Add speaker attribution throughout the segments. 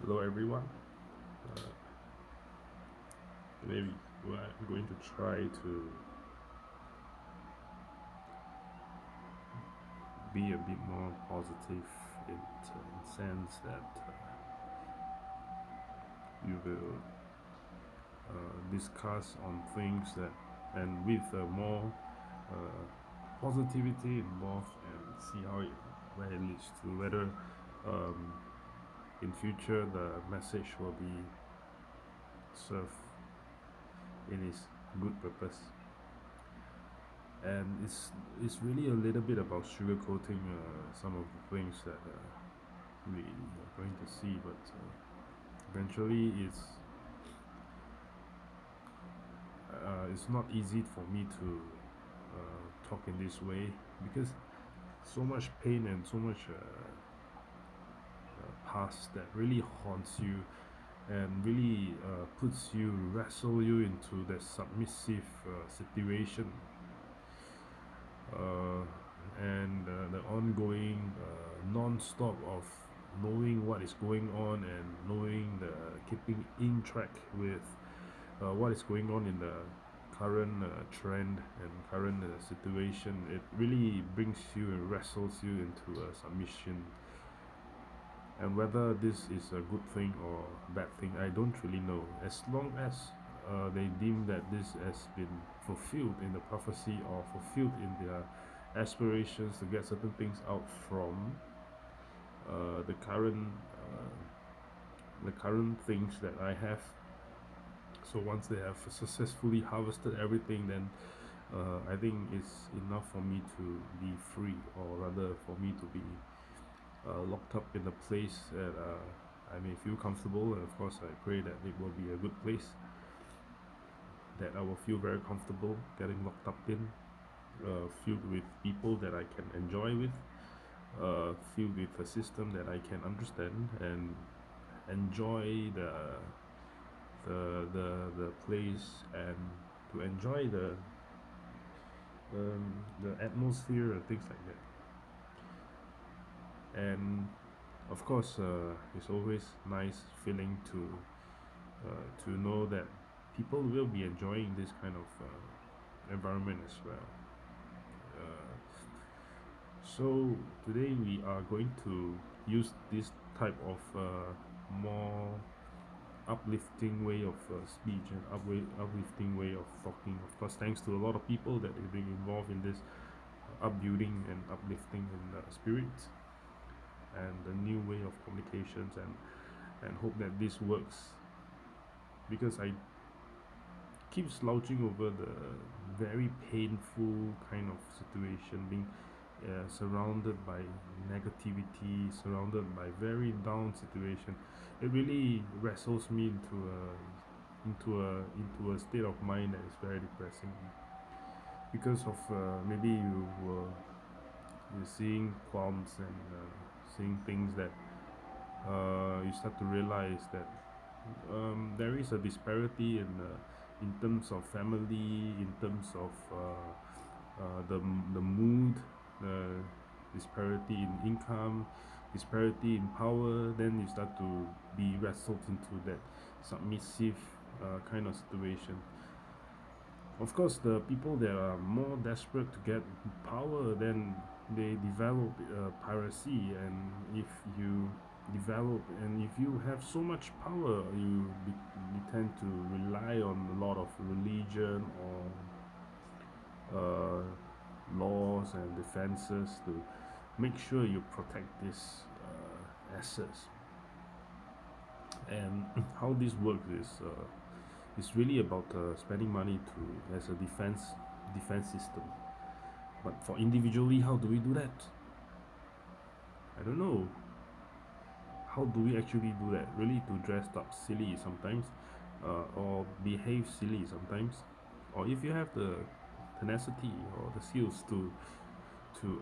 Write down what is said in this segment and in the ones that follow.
Speaker 1: Hello everyone. Uh, Today we're going to try to be a bit more positive in sense that you will discuss on things that and with more positivity involved and see where it leads to whether um, in future the message will be served in its good purpose. And it's really a little bit about sugarcoating some of the things that we are going to see, but eventually it's not easy for me to talk in this way because so much pain and so much past that really haunts you and really wrestle you into that submissive situation, uh, and the ongoing non-stop of knowing what is going on and knowing keeping in track with what is going on in the current trend and current situation. It really brings you and wrestles you into a submission, and whether this is a good thing or bad thing, I don't really know. As long as they deem that this has been fulfilled in the prophecy or fulfilled in their aspirations to get certain things out from the current things that I have. So once they have successfully harvested everything, then I think it's enough for me to be free, or rather for me to be locked up in a place that I may feel comfortable. And of course, I pray that it will be a good place that I will feel very comfortable getting locked up in, filled with people that I can enjoy with, filled with a system that I can understand and enjoy the place, and to enjoy the atmosphere and things like that. And of course, it's always nice feeling to know that people will be enjoying this kind of environment as well. Uh, so today we are going to use this type of more uplifting way of speech and uplifting way of talking. Of course, thanks to a lot of people that have been involved in this upbuilding and uplifting in spirit and the new way of communications, and hope that this works, because I keep slouching over the very painful kind of situation, being surrounded by negativity, surrounded by very down situation. It really wrestles me into a state of mind that is very depressing, because of maybe you're seeing qualms and seeing things that you start to realize that there is a disparity in terms of family, in terms of the mood, uh, disparity in income, disparity in power. Then you start to be wrestled into that submissive kind of situation. Of course, the people that are more desperate to get power, then they develop piracy. And if you develop, and if you have so much power, you tend to rely on a lot of religion or laws and defenses to make sure you protect these assets. And how this works is really about spending money to as a defense system. But for individually, how do we do that? I don't know. How do we actually do that? Really, to dress up silly sometimes, or behave silly sometimes, or if you have the tenacity or the skills to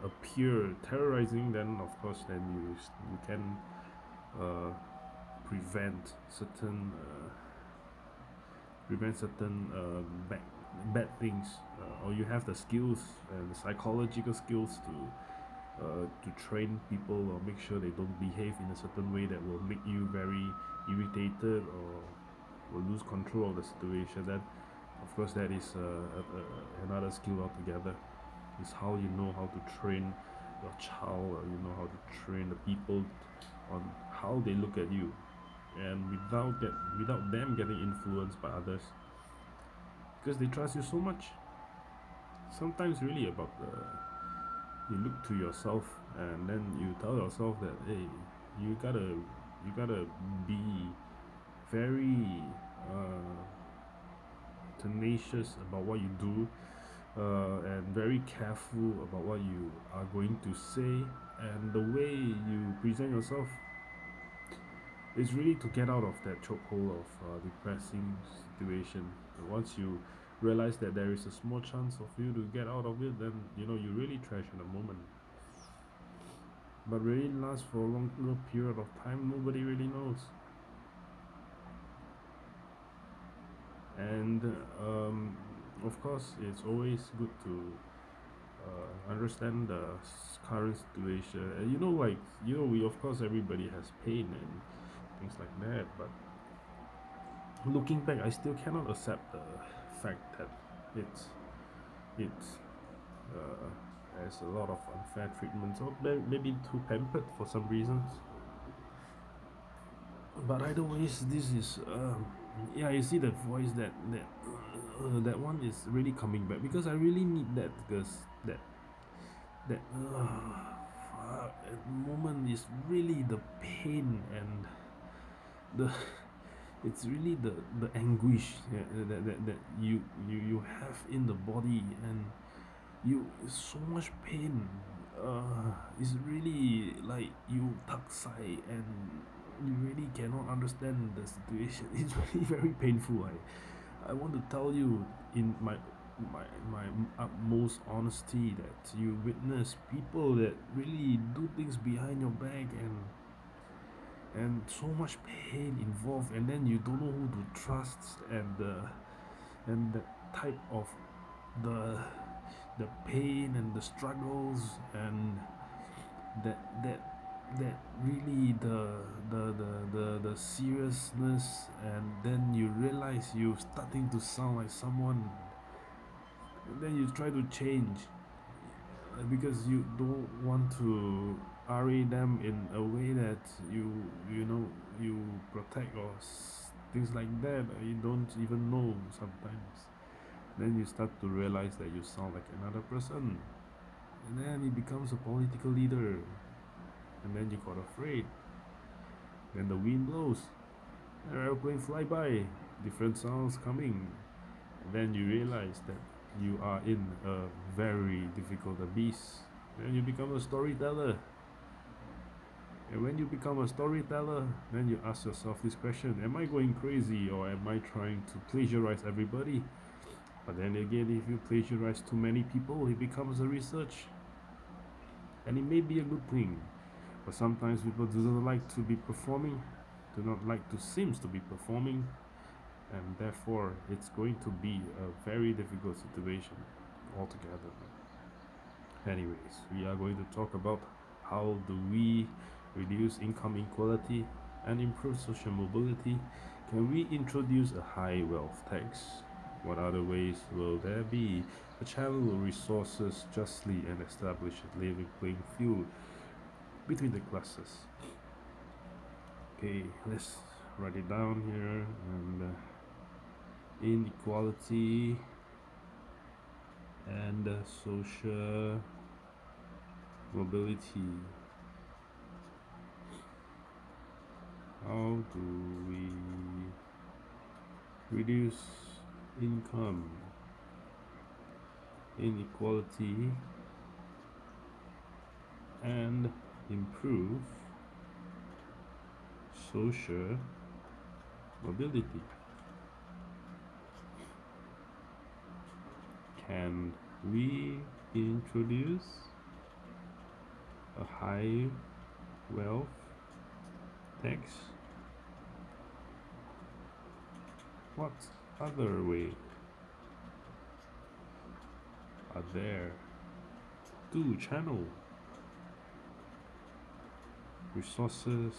Speaker 1: appear terrorizing, then of course, then you can uh, prevent certain bad things, or you have the skills and the psychological skills to train people or make sure they don't behave in a certain way that will make you very irritated or will lose control of the situation. That, of course, that is another skill altogether. Is how you know how to train your child, or you know how to train the people on how they look at you, and without them getting influenced by others, because they trust you so much. Sometimes really about you look to yourself and then you tell yourself that, hey, you gotta be very uh, tenacious about what you do, and very careful about what you are going to say, and the way you present yourself is really to get out of that chokehold of depressing situation. And once you realize that there is a small chance of you to get out of it, then you really treasure the moment. But really lasts for a longer period of time, nobody really knows. And of course, it's always good to understand the current situation. And we, of course, everybody has pain and things like that. But looking back, I still cannot accept the fact that it's has a lot of unfair treatment, or maybe too pampered for some reasons. But either ways, this is yeah. You see that voice, that one is really coming back, because I really need that, because that at the moment is really the pain, and the it's really the anguish, that you have in the body, and so much pain. It's really like you taksai, and you really cannot understand the situation. It's really very painful. I want to tell you in my utmost honesty that you witness people that really do things behind your back, and so much pain involved, and then you don't know who to trust, and the type of the the pain and the struggles, and that that really the seriousness, and then you realize you starting to sound like someone, and then you try to change, because you don't want to RA them in a way that you protect, or things like that. You don't even know sometimes. Then you start to realize that you sound like another person, and then it becomes a political leader, and then you got afraid. Then the wind blows, an airplane fly by, different sounds coming, and then you realize that you are in a very difficult abyss. Then you become a storyteller. And when you become a storyteller, then you ask yourself this question: am I going crazy, or am I trying to plagiarize everybody? But then again, if you plagiarize too many people, it becomes a research. And it may be a good thing. But sometimes people do not like to be performing, do not like to seem to be performing, and therefore it's going to be a very difficult situation altogether. Anyways, we are going to talk about how do we reduce income inequality and improve social mobility. Can we introduce a high wealth tax? What other ways will there be to channel resources justly and establish a level playing field between the classes? Okay, let's write it down here. And inequality and social mobility. How do we reduce income inequality and improve social mobility? Can we introduce a high wealth tax? What other way are there to channel resources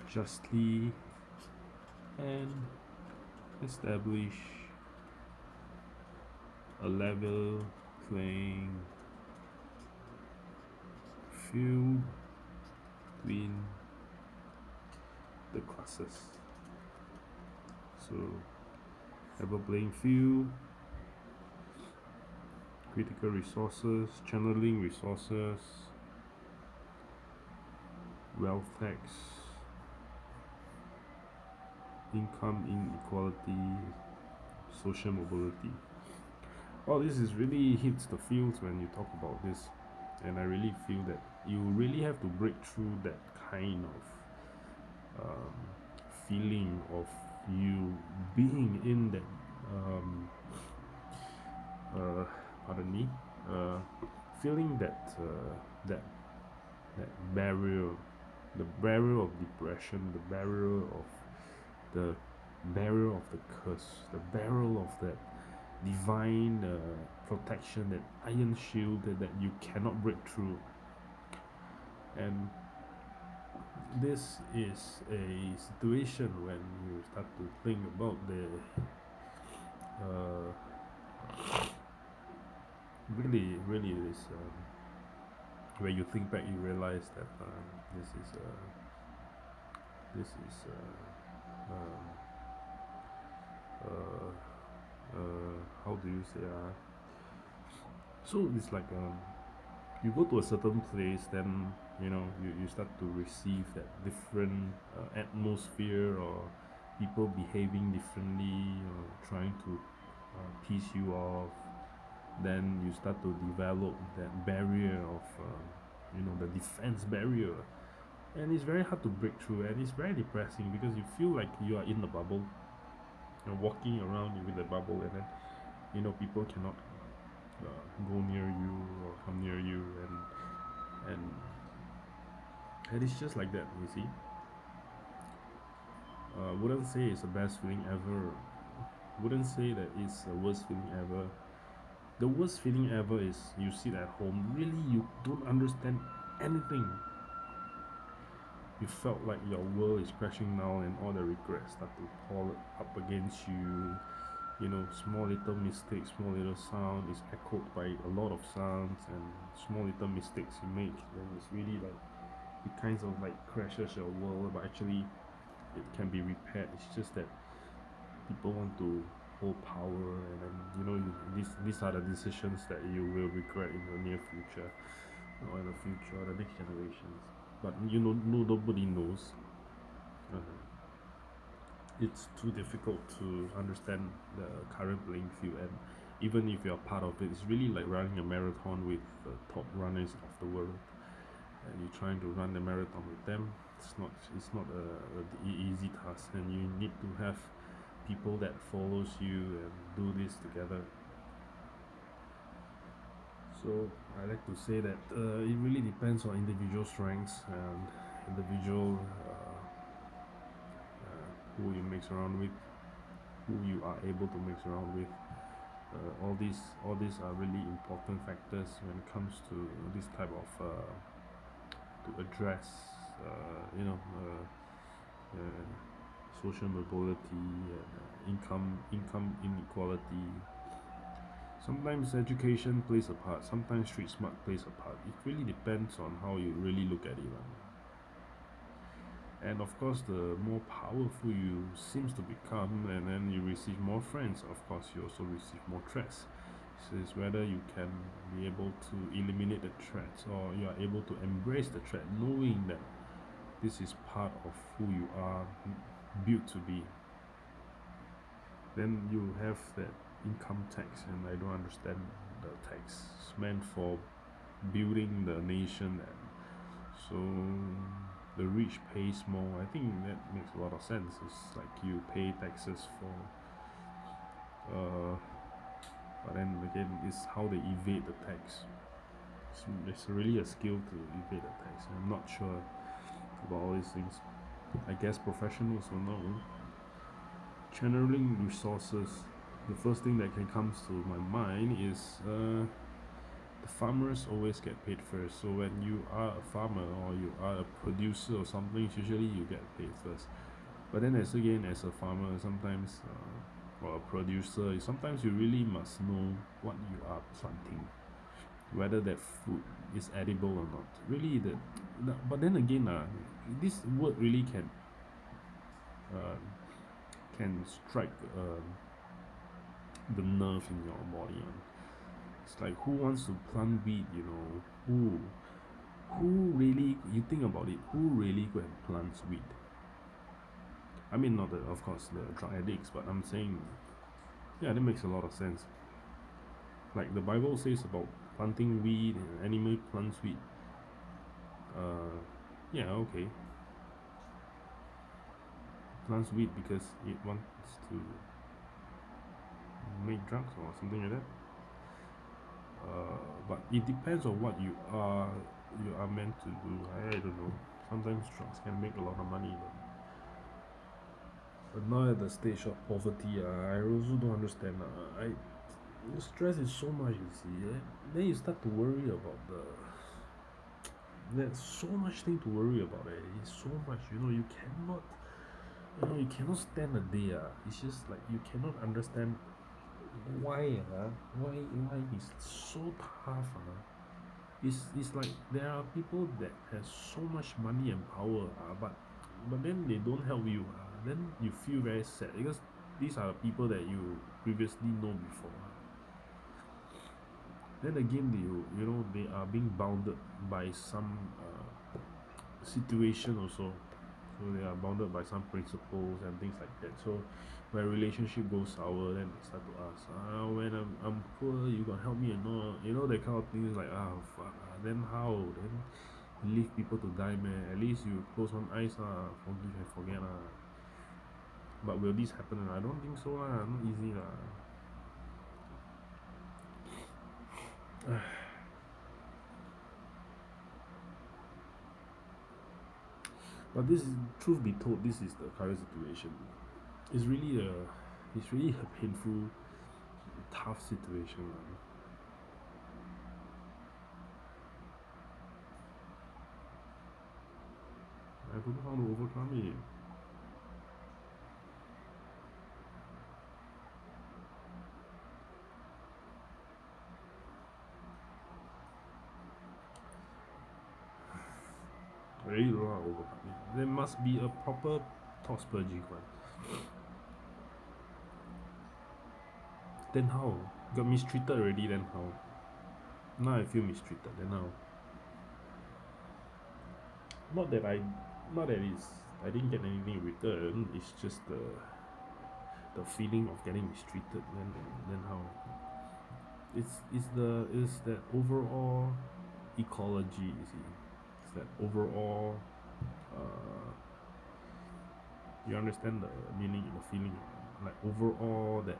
Speaker 1: justly and establish a level playing field between the classes. So, level playing field, critical resources, channeling resources, wealth tax, income inequality, social mobility. All this is really hits the fields when you talk about this, and I really feel that you really have to break through that kind of feeling of you being in that uh, pardon me, uh, feeling that that barrier, the barrier of depression, the the barrier of the curse, the barrier of that divine protection, that iron shield that you cannot break through. And this is a situation when you start to think about the really this when you think back, you realize that this is how do you say so it's like you go to a certain place, then you start to receive that different atmosphere, or people behaving differently, or trying to piss you off. Then you start to develop that barrier of the defense barrier, and it's very hard to break through, and it's very depressing because you feel like you are in the bubble. You're walking around with the bubble, and then people cannot go near you or come near you, and it's just like that, you see. Wouldn't say it's the best feeling ever, wouldn't say that it's the worst feeling ever. The worst feeling ever is you sit at home, really you don't understand anything. You felt like your world is crashing down, and all the regrets start to pour up against you. Small little mistakes, small little sound is echoed by a lot of sounds, and small little mistakes you make, then it's really like it kind of like crashes your world, but actually it can be repaired. It's just that people want to hold power, and then these are the decisions that you will regret in the near future, or in the future, or the next generations. But nobody knows. uh, it's too difficult to understand the current playing field, and even if you're part of it, it's really like running a marathon with the top runners of the world, and you're trying to run the marathon with them. It's not a easy task, and you need to have people that follows you and do this together. So I like to say that it really depends on individual strengths and individual who you mix around with, who you are able to mix around with. All these are really important factors when it comes to this type of to address social mobility and income inequality. Sometimes education plays a part, sometimes street smart plays a part. It really depends on how you really look at it. And of course, the more powerful you seems to become, and then you receive more friends, of course you also receive more threats. So it's whether you can be able to eliminate the threats, or you are able to embrace the threat, knowing that this is part of who you are built to be. Then you have that income tax, and I don't understand the tax. It's meant for building the nation, and so the rich pays more. I think that makes a lot of sense. It's like you pay taxes for but then again, it's how they evade the tax. It's really a skill to evade the tax. I'm not sure about all these things. I guess professionals will know. Channeling resources. The first thing that can comes to my mind is the farmers always get paid first. So when you are a farmer or you are a producer or something, usually you get paid first. But then as a farmer, sometimes or a producer, sometimes you really must know what you are planting, whether that food is edible or not. Really, but then again, this word really uh, can strike the nerve in your body. It's like, who wants to plant weed? Who really? You think about it. Who really go and plants weed? I mean, not of course the drug addicts, but I'm saying, yeah, that makes a lot of sense. Like the Bible says about planting weed, and animal plants weed. Yeah, okay. Plants weed because it wants to make drugs or something like that. But it depends on what you are meant to do. I don't know. Sometimes drugs can make a lot of money, but now at the stage of poverty, I also don't understand. The stress is so much, you see. Then you start to worry about there's so much thing to worry about. It's so much. You cannot stand a day. It's just like you cannot understand why it's so tough. It's like there are people that has so much money and power, but then they don't help you. Then you feel very sad because these are the people that you previously know before. Then again, they are being bounded by some situation also. So they are bounded by some principles and things like that. So when relationship goes sour, then they start to ask, when I'm poor, you gonna help me or not? That kind of things, like, fuck, then how? Then you leave people to die, man. At least you close one eyes, forgive and forget. But will this happen? I don't think so. Not easy. But this is, truth be told, this is the current situation. It's really a painful, tough situation. I don't know how to overcome it. I really don't know how to overcome it. There must be a proper thought purging one. Then how? Got mistreated already, then how? Now I feel mistreated, then how? Not that I didn't get anything in return, it's just the feeling of getting mistreated, then how? It's that overall ecology, you see. It's that overall you understand the meaning and the feeling, like overall that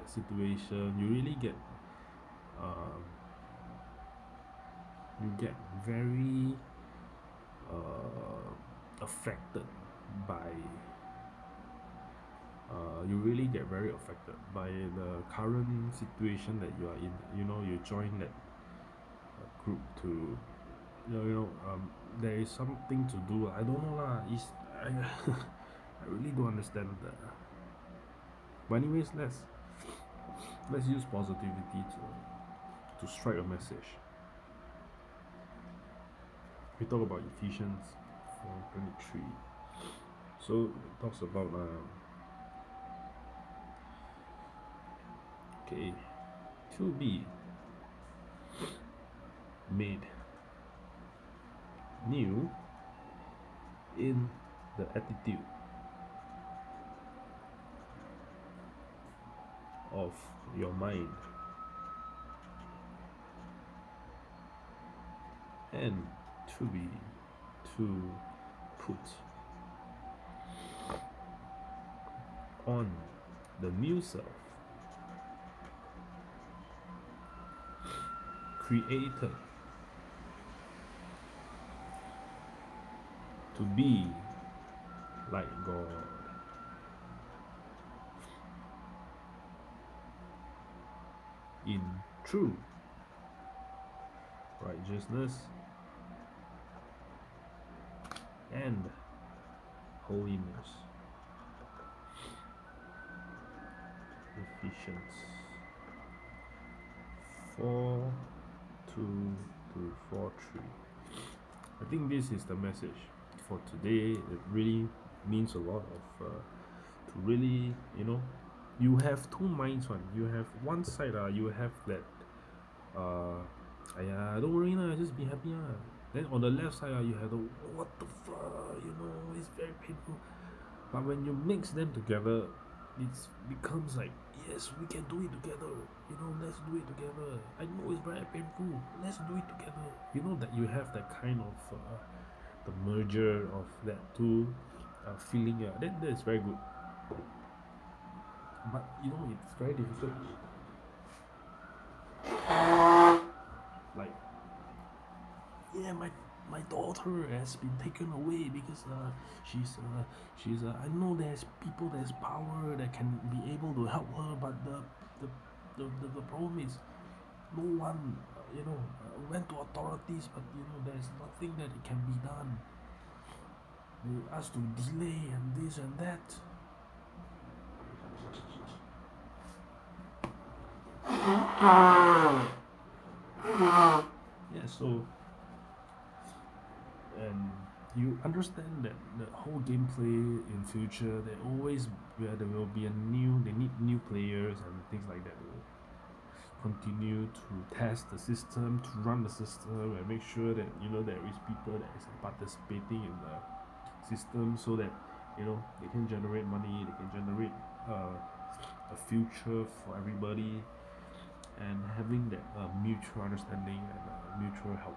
Speaker 1: situation, you really get you get very affected by you really get very affected by the current situation that you are in. You join that group to there is something to do. I don't know lah. I really don't understand that. But anyways, let's use positivity to strike a message. We talk about Ephesians 4:23. So it talks about to be made new in the attitude of your mind, and to put on the new self, created to be like God in true righteousness, and holiness. Ephesians 4 2 to 4 3. I think this is the message for today. It really means a lot of to really, you have two minds. One, you have one side, you have that uh don't worry lah, just be happy lah. Then on the left side, you have the what the fuck, it's very painful. But when you mix them together, it becomes like, yes, we can do it together. Let's do it together. I know it's very painful. Let's do it together. That you have that kind of the merger of that two feeling. That is very good. But it's very difficult. Like, yeah, my daughter has been taken away because she's I know there's people, there's power that can be able to help her, but the problem is no one went to authorities, but there's nothing that it can be done. They asked to delay and this and that. Yeah, so, and you understand that the whole gameplay in future, there will be they need new players and things like that. They will continue to test the system, to run the system, and make sure that there is people that is participating in the system, so that they can generate money, they can generate a future for everybody, and having that mutual understanding and mutual help.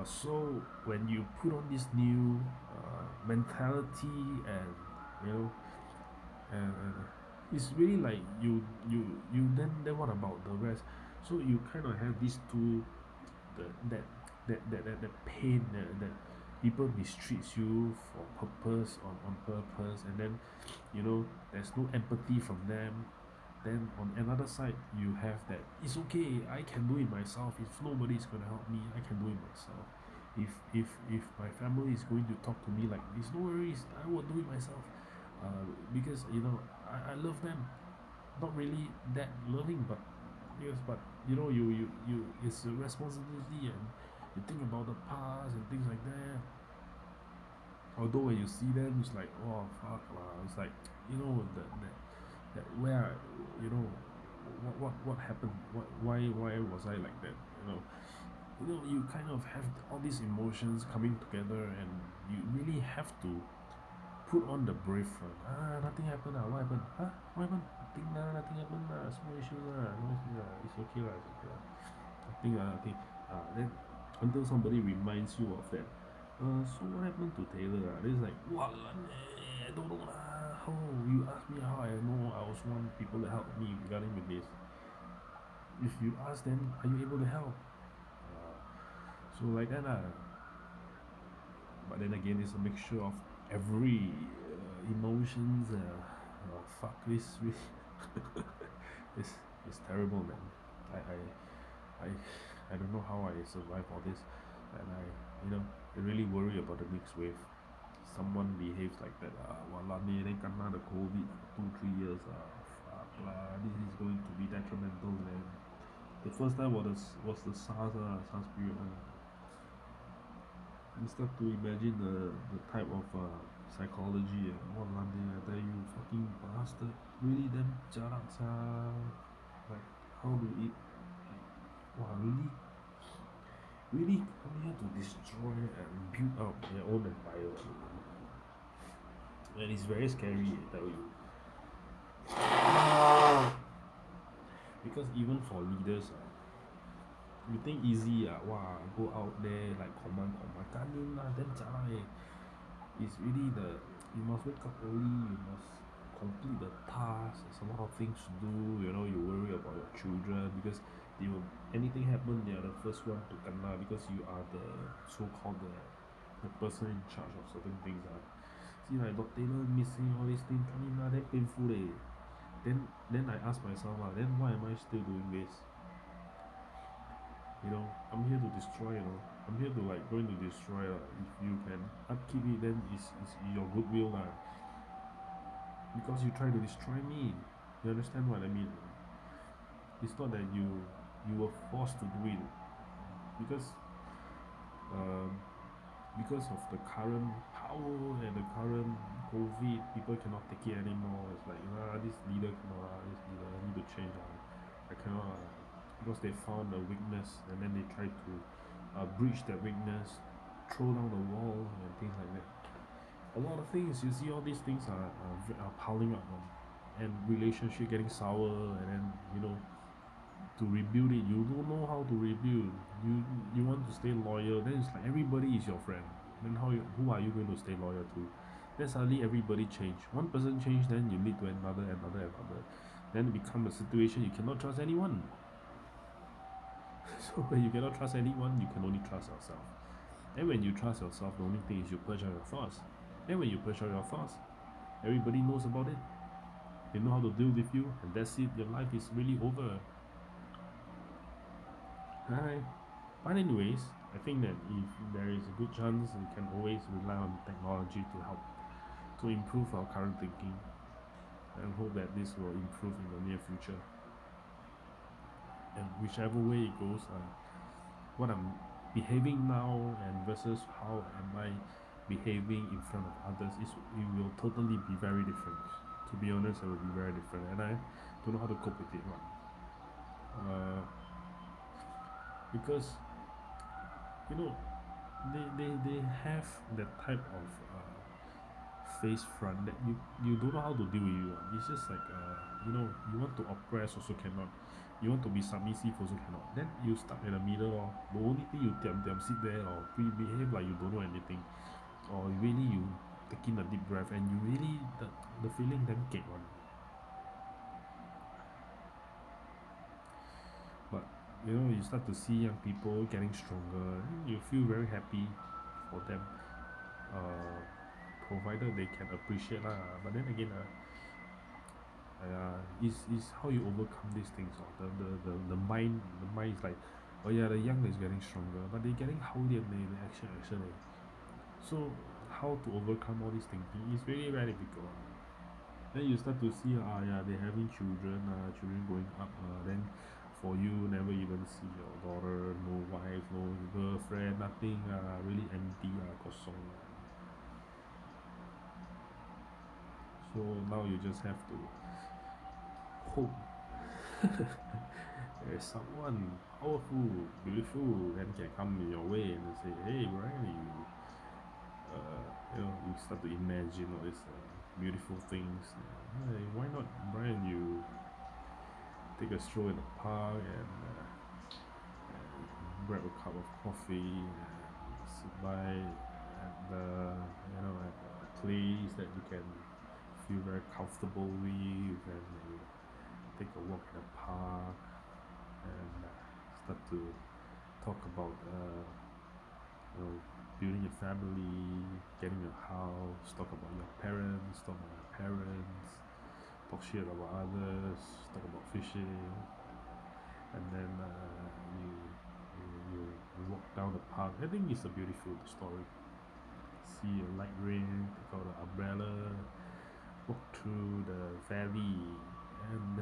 Speaker 1: So when you put on this new mentality, and and it's really like you then what about the rest? So you kind of have these two, that pain, that people mistreats you for purpose, on purpose, and then there's no empathy from them. Then on another side, you have that it's okay, I can do it myself. If nobody is going to help me, I can do it myself. If my family is going to talk to me like this, no worries, I will do it myself. Because I love them, not really that loving, but yes, but you it's a responsibility, and you think about the past and things like that. Although when you see them, it's like, oh fuck lah, it's like that where what happened, why was I like that, you kind of have all these emotions coming together, and you really have to put on the brave front. Nothing happened. What happened? What happened? Nothing happened. Small issue no issue it's okay it's okay nothing okay. Then until somebody reminds you of that. So what happened to Taylor? Then it's like, what, I don't know lah. How you ask me how I know? I was one people that helped me regarding with this. If you ask them, are you able to help? So like that lah. But then again, it's a mixture of every emotions. Fuck this, it's terrible, man. I don't know how I survive all this, and I really worry about the next wave. Someone behaves like that, then kena the COVID 2-3 years, fuck lah, this is going to be detrimental, man. The first time was the SARS period. You start to imagine the type of psychology, I tell you, fucking bastard, really damn jialat sia. Like, how to eat, really come here to destroy and build up their own empire, and it's very scary, I tell you. Because even for leaders, you think easy, go out there like command, can't lah, damn jialat It's really you must wake up early, you must complete the task, there's a lot of things to do, you worry about your children, because anything happen, they are the first one to kena, because you are the so-called the person in charge of certain things. See, like Dr. Taylor missing all these things, damn painful Then I ask myself, then why am I still doing this? I'm here to destroy. I'm here to like going to destroy. If you can upkeep it, then it's your goodwill lah. Because you try to destroy me. You understand what I mean? It's not that you were forced to do it because um, because of the current power and the current COVID, people cannot take it anymore. It's like, this leader cannot, this leader I need to change. I cannot, because they found a weakness and then they try to breach that weakness, throw down the wall and things like that. A lot of things, you see, all these things are piling up, and relationship getting sour, and then to rebuild it, you don't know how to rebuild. You want to stay loyal, then it's like everybody is your friend. Then who are you going to stay loyal to? Then suddenly everybody change. One person change, then you lead to another. Then it becomes a situation you cannot trust anyone. So when you cannot trust anyone, you can only trust yourself. And when you trust yourself, the only thing is you purge out your thoughts. And when you purge out your thoughts, everybody knows about it. They know how to deal with you, and that's it. Your life is really over. Right. But anyways, I think that if there is a good chance, we can always rely on technology to help to improve our current thinking, and hope that this will improve in the near future. And whichever way it goes, what I'm behaving now and versus how am I behaving in front of others it will totally be very different. To be honest, it will be very different, and I don't know how to cope with it. Because you know they have that type of face front that you don't know how to deal with you. It's just like you want to oppress also cannot. You want to be submissive also cannot. Then you stuck in the middle. The only thing you sit there or behave like you don't know anything, or really you take in a deep breath and you really the feeling damn cake one. But you start to see young people getting stronger. You feel very happy for them. Provided they can appreciate lah. But then again, is how you overcome these things. The mind is like, oh yeah, the young is getting stronger, but they're getting 好脸 the action. So how to overcome all these thinking is really very difficult. Then you start to see, yeah, they're having children, children growing up, then for you never even see your daughter, no wife, no girlfriend, nothing, really empty, kosong. So now you just have to hope there's someone powerful, beautiful, that can come your way and say, hey Brian, you start to imagine all these beautiful things. Hey, why not, Brian, you take a stroll in the park and grab a cup of coffee and sit by at the at a place that you can feel very comfortable with, and you take a walk in the park and start to talk about building a family, getting a house, talk about your parents, talk about your parents, talk shit about others, talk about fishing, and then you walk down the park. I think it's a beautiful story. See a light rain, take out the umbrella, walk through the valley, and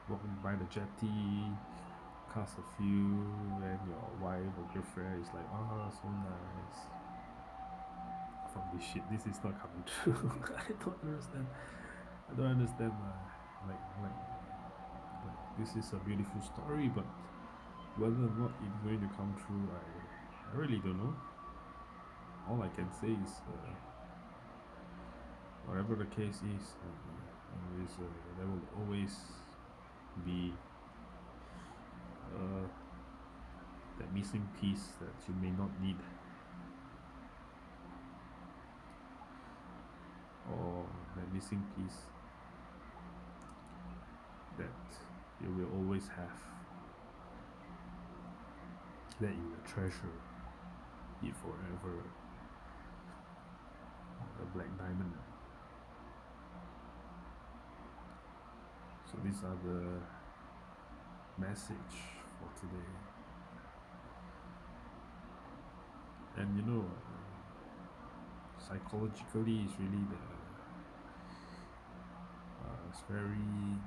Speaker 1: walk by the jetty, cast a few, and your wife or girlfriend is like, so nice. From this shit, this is not coming true. I don't understand. Like this is a beautiful story, but whether or not it's going to come true, I really don't know. All I can say is, whatever the case is, there will always be that missing piece that you may not need, or that missing piece that you will always have, that you will treasure it forever. A black diamond. So these are the message for today. And psychologically, it's really it's very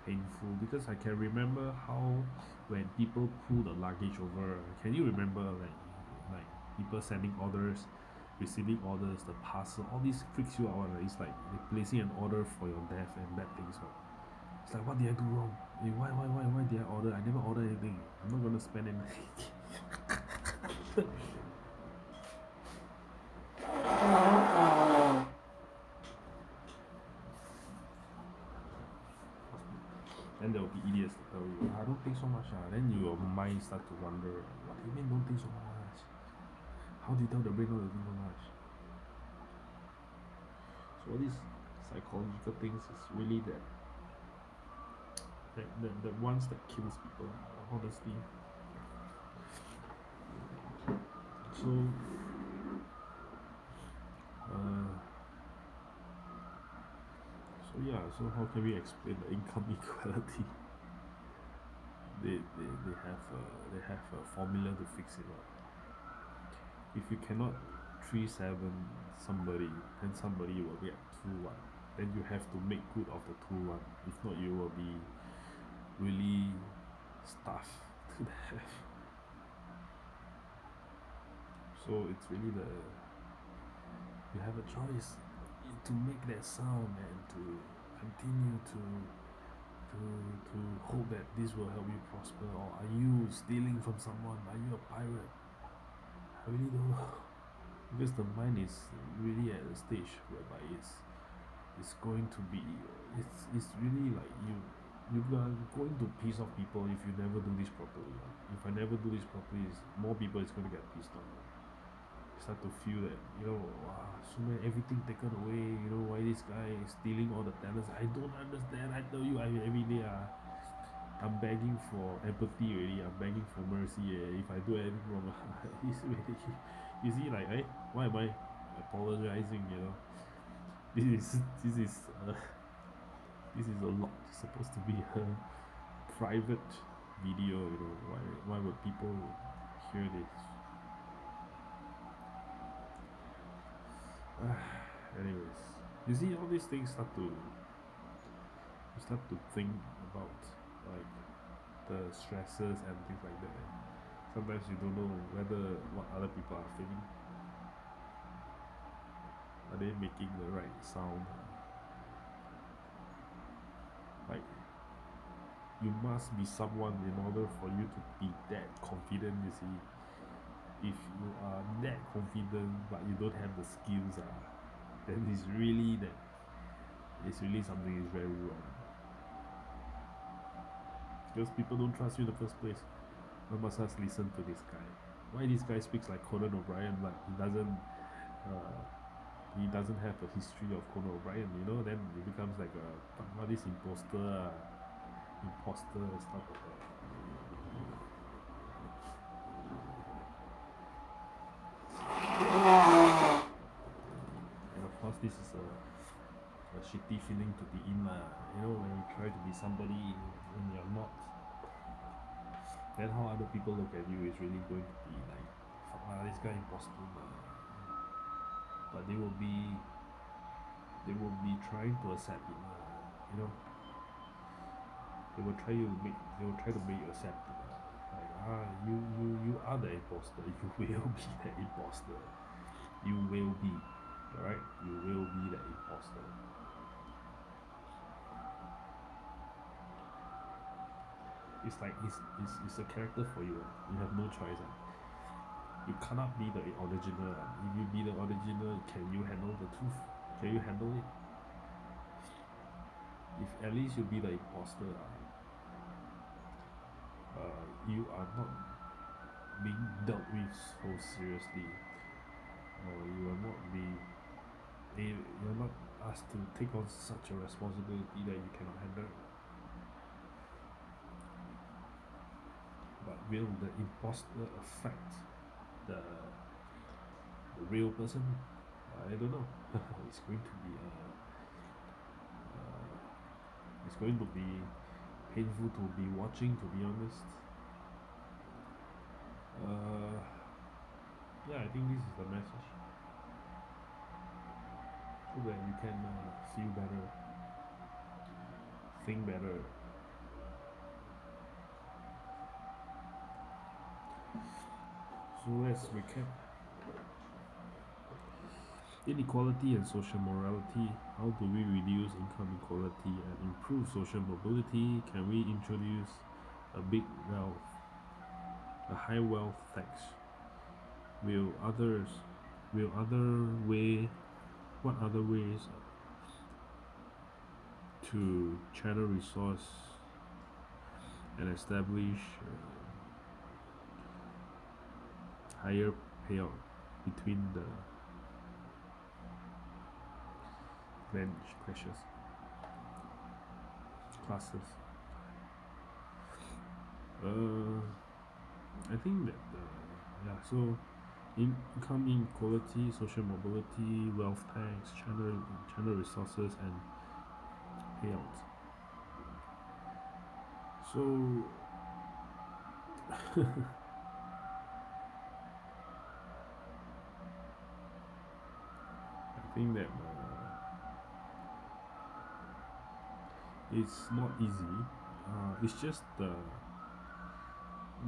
Speaker 1: painful because I can remember how when people pull the luggage over. Can you remember like people sending orders, receiving orders, the parcel, all this freaks you out. It's like they're placing an order for your death and bad things. Right? It's like, what did I do wrong? Why did I order? I never ordered anything. I'm not gonna spend anything. Then there will be idiots to tell you, I don't think so much. Then your mind start to wonder, what do you mean don't think so much? How do you tell the brain not to think so much? So all these psychological things is really the ones that kills people, honestly. So uh, so how can we explain the income equality? They have a formula to fix it up. If you cannot 3-7 somebody, then somebody will be at 2-1. Then you have to make good of the 2-1. If not, you will be really stuffed to death. So it's really you have a choice to make that sound and to continue to hope that this will help you prosper, or are you stealing from someone? Are you a pirate? I really don't know. Because the mind is really at a stage whereby it's going to be it's really like you are going to piss off people if you never do this properly. If I never do this properly, more people is going to get pissed off. Start to feel that wow, so many everything taken away. Why this guy is stealing all the talents? I don't understand. I tell you, every day I'm begging for empathy already. I'm begging for mercy. If I do anything wrong, it's really, you see, like, why am I apologizing? This is this is a lot supposed to be a private video. Why would people hear this? Anyways, you see, all these things you start to think about, like, the stresses and things like that. Sometimes you don't know whether what other people are feeling. Are they making the right sound? Like, you must be someone in order for you to be that confident. You see, if you are that confident but you don't have the skills, then it's really something is very wrong. Because people don't trust you in the first place. Why must us listen to this guy? Why this guy speaks like Conan O'Brien, but he doesn't have a history of Conan O'Brien? Then it becomes like this imposter stuff like that. And of course, this is a shitty feeling to be in, when you try to be somebody when you're not. Then how other people look at you is really going to be like, fuck this guy imposter. But they will be trying to accept it. They will try to make you accept it. Like, you are the imposter. You will be the imposter. You will be. Alright? You will be the imposter. It's like it's a character for you. You have no choice. You cannot be the original. If you be the original, can you handle the truth? Can you handle it? If at least you be the imposter, you are not being dealt with so seriously. You are not asked to take on such a responsibility that you cannot handle. But will the imposter affect the real person? I don't know. It's going to be painful to be watching, to be honest. I think this is the message so that you can feel better, think better. So let's recap. Inequality and social morality. How do we reduce income equality and improve social mobility? Can we introduce a big wealth, a high wealth tax? Will others, will other way, what other ways to channel resource and establish higher payout between the classes? I think that yeah. So income inequality, social mobility, wealth tax, channel resources, and payouts. So I think that it's not easy. It's just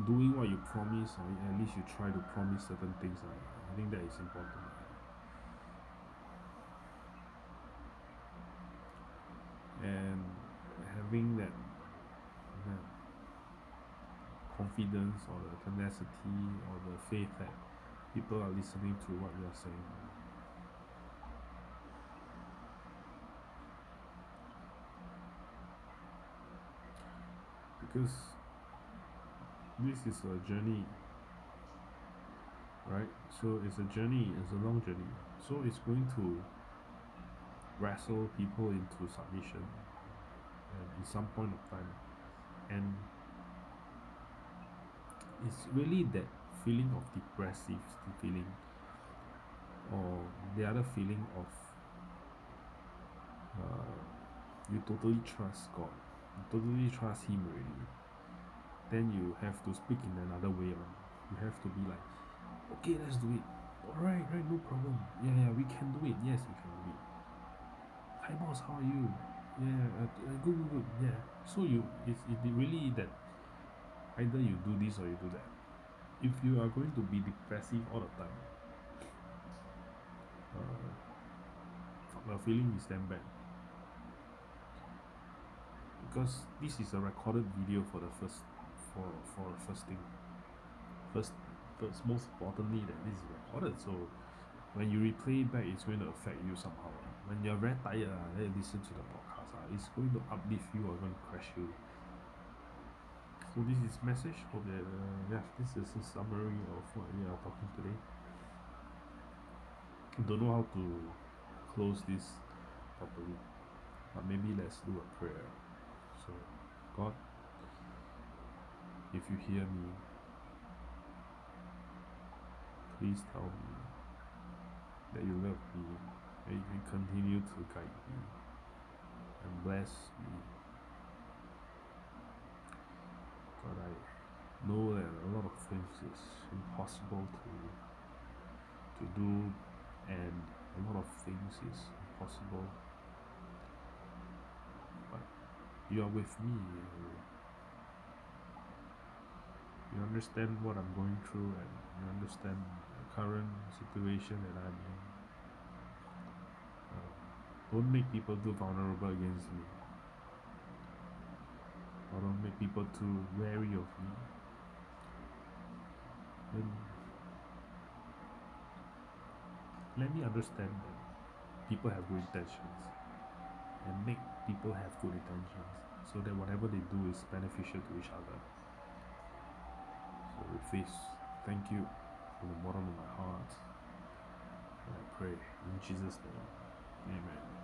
Speaker 1: doing what you promise, or at least you try to promise certain things. I think that is important. And having that confidence or the tenacity or the faith that people are listening to what you are saying. Because this is a journey, right? So it's a journey, it's a long journey. So it's going to wrestle people into submission in some point of time. And it's really that feeling of depressive feeling, or the other feeling of you totally trust God, you totally trust Him already. Then you have to speak in another way on. You have to be like, okay, let's do it. Alright, right, no problem. Yeah, we can do it. Yes, we can do it. Hi boss, how are you? Yeah, good. Yeah. So it's really that either you do this or you do that. If you are going to be depressive all the time, the feeling is damn bad. Because this is a recorded video for the first thing. First, most importantly, that this is recorded. So when you replay it back, it's going to affect you somehow. When you're very tired, then you listen to the podcast. It's going to uplift you or going to crash you. So this is message. Hope that this is a summary of what we are talking today. Don't know how to close this properly, but maybe let's do a prayer. So, God, if you hear me, please tell me that you love me, that you can continue to guide me and bless me. God, I know that a lot of things is impossible to do, and a lot of things is impossible, but you are with me. You understand what I'm going through, and you understand the current situation that I'm in. Don't make people too vulnerable against me, or don't make people too wary of me. And let me understand that people have good intentions, and make people have good intentions, so that whatever they do is beneficial to each other. So with this, thank you from the bottom of my heart, and I pray in Jesus' name, amen.